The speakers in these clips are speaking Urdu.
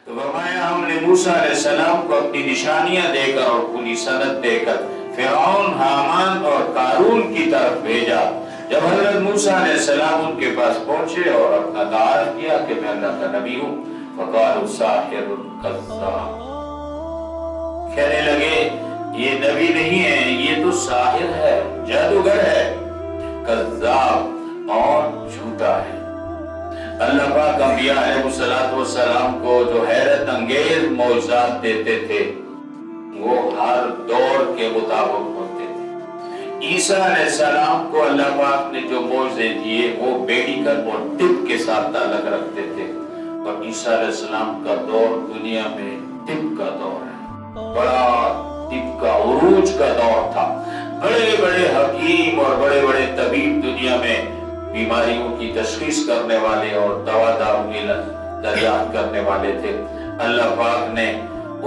تو فرمایا ہم نے موسیٰ علیہ السلام کو اپنی نشانیاں دے کر اور پوری سند دے کر فرعون، حامان اور قارون کی طرف بھیجا۔ جب حضرت موسیٰ علیہ السلام ان کے پاس پہنچے اور اپنا تعارف کیا کہ میں اللہ کا نبی ہوں، فقالوا ساحر کذاب، کہنے لگے یہ نبی نہیں ہے، یہ تو ساحر ہے، جادوگر ہے، کذاب اور جھوٹا ہے۔ اللہ پاک انبیاء علیہ السلام کو جو حیرت انگیز معجزات دیتے تھے وہ ہر دور کے مطابق ہوتے تھے۔ عیسیٰ علیہ السلام کو اللہ پاک نے جو معجزے دیے وہ میڈیکل اور طب کے ساتھ تعلق رکھتے تھے، اور عیسیٰ علیہ السلام کا دور دنیا میں طب کا دور ہے، بڑا طب کا عروج کا دور تھا۔ بڑے بڑے حکیم اور بڑے بڑے طبیب دنیا میں بیماریوں کی تشخیص کرنے والے اور دوا دارو دریافت کرنے والے تھے۔ اللہ پاک نے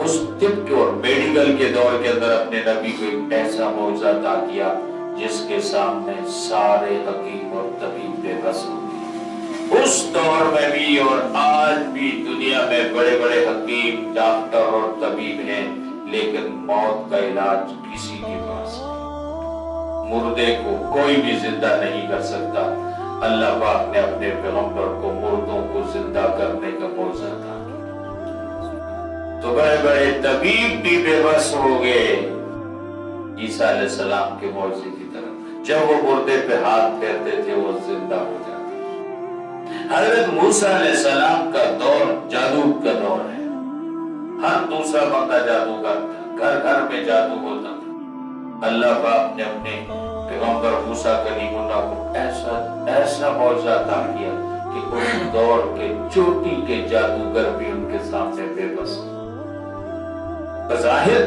اس طب کے اور میڈیکل کے دور کے اندر اپنے نبی کو ایک ایسا معجزہ عطا کیا جس کے سامنے سارے حکیم اور طبیب بے بس ہو گئے۔ اس دور میں بھی اور آج بھی دنیا میں بڑے بڑے حکیم، ڈاکٹر اور طبیب ہیں، لیکن موت کا علاج کسی کے پاس نہیں۔ مردے کو کوئی بھی زندہ نہیں کر سکتا۔ اللہ پاک نے اپنے پیغمبر کو مردوں کو زندہ کرنے کا معجزہ تھا، تو بڑے بڑے طبیب بھی بے بس ہو گئے عیسیٰ علیہ السلام کے معجزے کی طرف۔ جب وہ مردے پہ ہاتھ پھیرتے تھے وہ زندہ ہو جاتے۔ حضرت موسیٰ علیہ السلام کا دور جادو کا دور ہے، ہر دوسرا بندہ جادوگر تھا، گھر گھر میں جادو ہوتا تھا۔ اللہ پاک نے اپنے پیغمبر موسیٰ کلیم اللہ کو ایسا معجزہ عطا کیا کہ اس دور کے چوٹی کے جادوگر بھی ان کے سامنے بے بس۔ بظاہر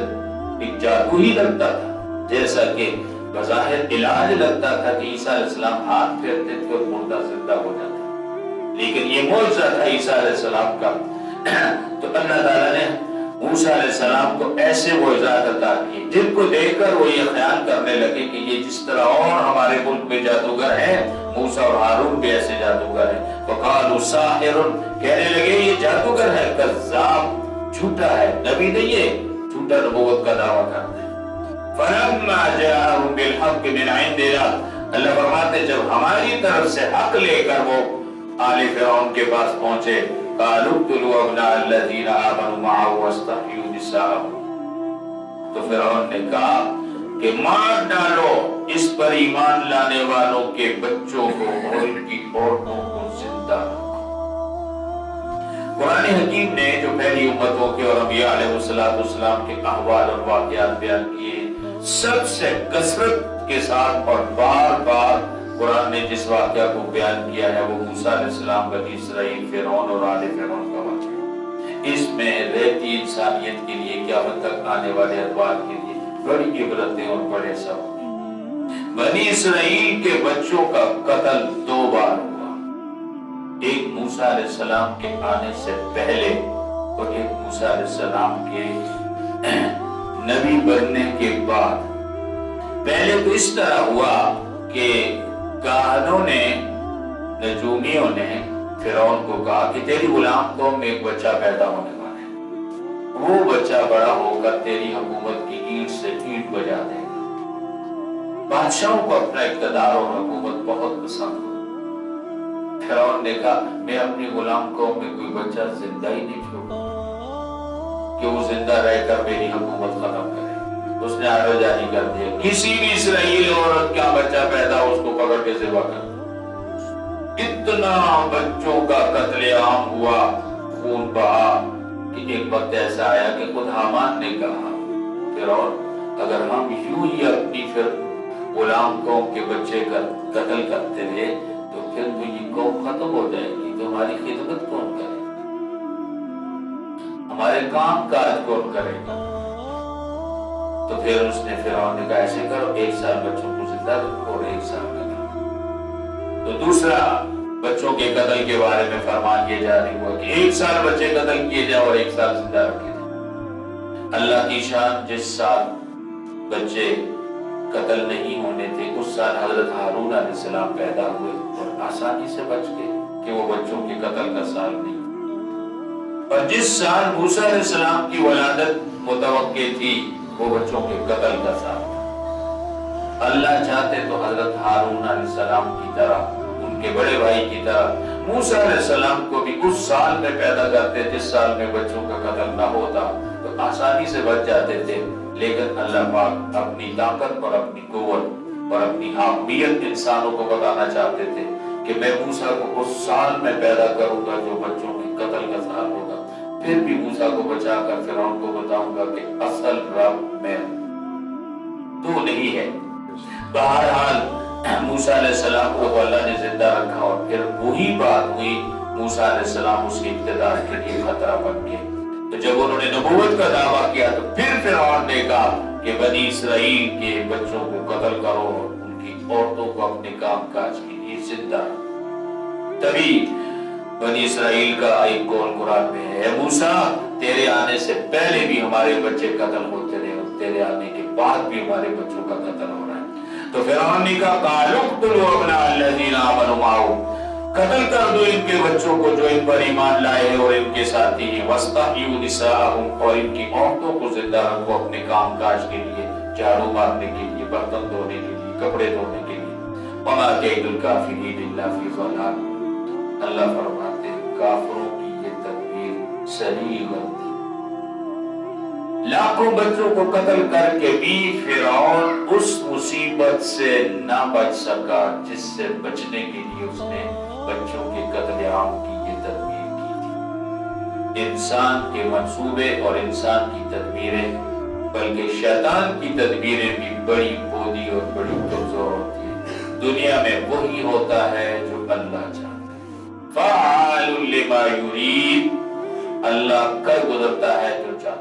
ایک جادو ہی لگتا تھا، جیسا کہ بظاہر علاج لگتا تھا کہ عیسیٰ علیہ السلام ہاتھ پھیرتے تھے اور مردہ زندہ ہو جاتا، لیکن یہ معجزہ تھا عیسیٰ علیہ السلام کا۔ تو اللہ تعالیٰ نے موسیٰ علیہ السلام کو ایسے معجزات عطا کیے جن کو دیکھ کر وہ یہ خیال کرنے لگے کہ یہ جس طرح اور ہمارے ملک میں جادوگر ہیں، موسیٰ اور ہارون بھی ایسے جادوگر ہیں۔ فقالوا ساحر، کہنے لگے یہ جادوگر ہے، کذاب، جھوٹا ہے، نبی نہیں ہے، جھوٹا نبوت کا دعویٰ کرتا ہے۔ فلما جاءهم بالحق من عندنا، اللہ فرماتے ہیں جب ہماری طرف سے حق لے کر وہ آل فرعون کے پاس پہنچے، قالوا اقتلوا ابناء الذين آمنوا معه واستحيوا نساءهم، تو فرعون نے کہا کہ مار ڈالو اس پر ایمان لانے والوں کے بچوں کو اور ان کی عورتوں کو زندہ رکھو۔ قرآن حکیم نے جو پہلی امتوں کے اور انبیاء علیہ السلام کے احوال اور واقعات بیان کیے، سب سے کثرت کے ساتھ اور بار بار قرآن نے جس واقعہ کو بیان کیا ہے وہ موسیٰ علیہ السلام، بنی اسرائیل، فرعون اور آل فرعون کا واقعہ۔ اس میں رہتی انسانیت کے لیے، قیامت تک آنے والے ادوار کے لیے بڑی عبرتیں اور بڑے سبق۔ بنی اسرائیل کے بچوں کا قتل 2 بار ہوا، ایک موسیٰ علیہ السلام کے آنے سے پہلے اور ایک موسیٰ علیہ السلام کے نبی بننے کے بعد۔ پہلے تو اس طرح ہوا کہ کاہنوں نے، نجومیوں نے فرعون کو کہا کہ تیری غلام قوم میں ایک بچہ پیدا ہونے والا ہے، وہ بچہ بڑا ہو کر تیری حکومت کی اینٹ سے اینٹ بجا دے گا۔ بادشاہوں کو اپنا اقتدار اور حکومت بہت پسند ہو۔ فرعون نے کہا میں اپنی غلام قوم میں کوئی بچہ زندہ ہی نہیں چھوڑوں کہ وہ زندہ رہ کر میری حکومت ختم کرے۔ اس نے آرڈر جاری کر دیا کسی بھی اسرائیل عورت کا بچہ پیدا ہو اس کو پکڑ کے ذبح کر۔ اتنا بچوں کا قتل عام ہوا، خون بہا کہ ایک وقت ایسا آیا کہ خود حامان نے کہا فرعون اگر ہم یوں ہی اپنی پھر غلام قوم کے بچے کا قتل کرتے رہے تو پھر تو یہ قوم ختم ہو جائے گی، تو ہماری خدمت کون کرے گا، ہمارے کام کاج کون کرے گا؟ تو پھر اس نے فرعون نے کہا ایسے کرو 1 سال بچوں کو زندہ رکھو اور 1 سال قتل۔ تو دوسرا بچوں کے قتل کے بارے میں فرمان یہ جاری ہوا کہ 1 سال بچے قتل کیے جائے اور 1 سال زندہ رکھے جائے۔ اللہ کی شان، جس سال بچے قتل نہیں ہونے تھے اس سال حضرت ہارون علیہ السلام پیدا ہوئے اور آسانی سے بچ گئے کہ وہ بچوں کے قتل کا سال نہیں۔ اور جس سال موسیٰ علیہ السلام کی ولادت متوقع تھی وہ بچوں کے قتل کا سال تھا۔ اللہ چاہتے تو حضرت ہارون علیہ السلام کی طرح، ان کے بڑے بھائی کی طرح موسیٰ علیہ السلام کو بھی اس سال میں پیدا کرتے جس سال میں بچوں کا قتل نہ ہوتا تو آسانی سے بچ جاتے تھے، لیکن اللہ پاک اپنی طاقت اور اپنی قوت اور اپنی حاکمیت انسانوں کو بتانا چاہتے تھے کہ میں موسیٰ کو اس سال میں پیدا کروں گا جو بچوں کے قتل کا سال ہوگا، پھر بھی موسیٰ کو بچا کر فرعون کو بتاؤں گا کہ اصل رب میں تو نہیں ہے۔ بہرحال موسیٰ علیہ السلام کو اللہ نے زندہ رکھا اور پھر وہی بات ہوئی، موسیٰ علیہ السلام اس کے اقتدار کے لیے خطرہ بن گئے۔ تو جب انہوں نے نبوت کا دعویٰ کیا تو پھر فرعون نے کہا کہ بنی اسرائیل کے بچوں کو قتل کرو اور ان کی عورتوں کو اپنے کام کاج کے لیے زندہ۔ تبھی بنی اسرائیل کا ایک قول قرآن میں ہے، اے موسیٰ تیرے آنے سے پہلے بھی ہمارے بچے قتل ہوتے رہے اور تیرے آنے کے بعد بھی ہمارے بچوں کا قتل ہو رہا ہے۔ تو فرعون نے کہا قالوا اقتلوا ابناء الذین آمنوا معه، قتل کر دو ان کے بچوں کو جو ان پر ایمان لائے ہیں اور ان کے ساتھی ہیں، واستحیوا نساءهم، اور ان کی عورتوں کو زندہ رکھو اپنے کام کاج کے لیے، جھاڑو مارنے کے لیے، برتن دھونے کے لیے، کپڑے دھونے کے لیے۔ وما کید الکافرین الا فی ضلال، اللہ فرماتے ہیں کافروں کی یہ تدبیر صحیح غلطی، لاکھوں بچوں کو قتل کر کے بھی فرعون اس مصیبت سے نہ بچ سکا جس سے بچنے کے لیے اس نے بچوں کے قتل عام کی یہ تدبیر کی تھی۔ انسان کے منصوبے اور انسان کی تدبیریں، بلکہ شیطان کی تدبیریں بھی بڑی بودی اور بڑی کمزور ہوتی ہیں۔ دنیا میں وہی ہوتا ہے جو اللہ چاہتا ہے، فعال لما یرید، اللہ کر گزرتا ہے جو چاہتا ہے۔